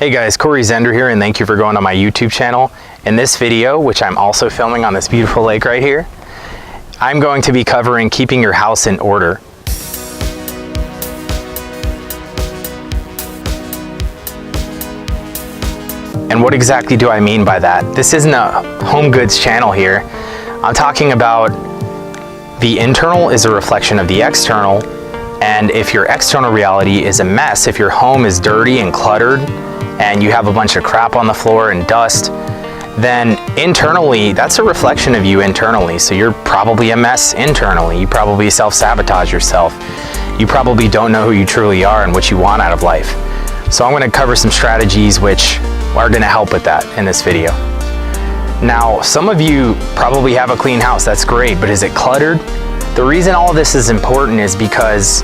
Hey guys, Zehnder here, and thank you for going on my YouTube channel. In this video, which I'm also filming on this beautiful lake right here, I'm going to be covering keeping your house in order. And what exactly do I mean by that? This isn't a home goods channel here. I'm talking about the internal is a reflection of the external, and if your external reality is a mess, if your home is dirty and cluttered, and you have a bunch of crap on the floor and dust, then internally, that's a reflection of you internally. So you're probably a mess internally. You probably self-sabotage yourself. You probably don't know who you truly are and what you want out of life. So I'm gonna cover some strategies which are gonna help with that in this video. Now, some of you probably have a clean house, that's great, but is it cluttered? The reason all of this is important is because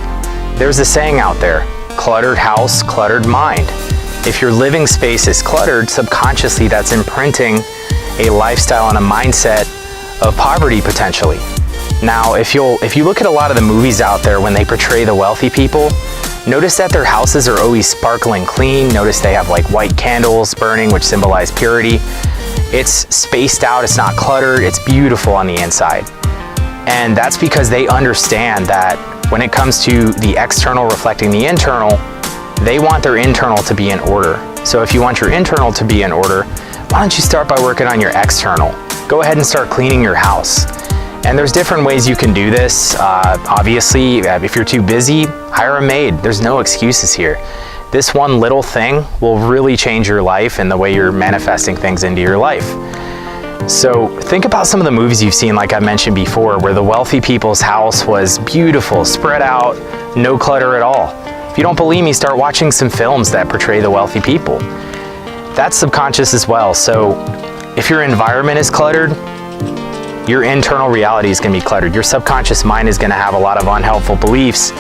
there's a saying out there, cluttered house, cluttered mind. If your living space is cluttered, subconsciously that's imprinting a lifestyle and a mindset of poverty potentially. Now, if you look at a lot of the movies out there when they portray the wealthy people, notice that their houses are always sparkling clean. Notice they have like white candles burning, which symbolize purity. It's spaced out, it's not cluttered, it's beautiful on the inside. And that's because they understand that when it comes to the external reflecting the internal, they want their internal to be in order. So if you want your internal to be in order, why don't you start by working on your external? Go ahead and start cleaning your house. And there's different ways you can do this. Obviously, if you're too busy, hire a maid. There's no excuses here. This one little thing will really change your life and the way you're manifesting things into your life. So think about some of the movies you've seen, like I mentioned before, where the wealthy people's house was beautiful, spread out, no clutter at all. If you don't believe me, start watching some films that portray the wealthy people. That's subconscious as well. So if your environment is cluttered, your internal reality is going to be cluttered. Your subconscious mind is going to have a lot of unhelpful beliefs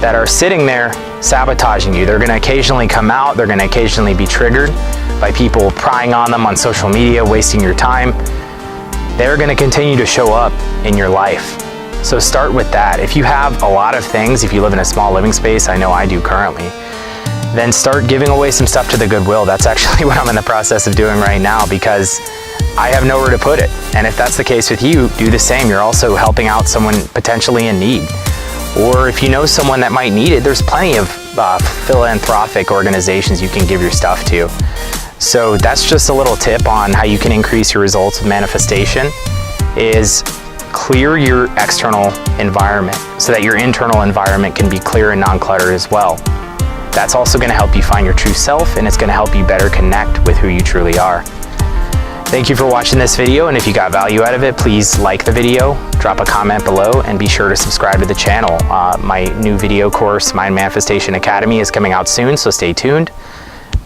that are sitting there sabotaging you. They're going to occasionally come out. They're going to occasionally be triggered by people prying on them on social media, wasting your time. They're going to continue to show up in your life. So start with that. If you have a lot of things, if you live in a small living space, I know I do currently, then start giving away some stuff to the Goodwill. That's actually what I'm in the process of doing right now because I have nowhere to put it. And if that's the case with you, do the same. You're also helping out someone potentially in need. Or if you know someone that might need it, there's plenty of philanthropic organizations you can give your stuff to. So that's just a little tip on how you can increase your results with manifestation, is clear your external environment so that your internal environment can be clear and non-cluttered as well. That's also going to help you find your true self, and it's going to help you better connect with who you truly are. Thank you for watching this video, and if you got value out of it, please like the video, drop a comment below, and be sure to subscribe to the channel. My new video course, Mind Manifestation Academy, is coming out soon, so stay tuned.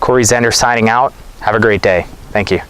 Zehnder signing out. Have a great day. Thank you.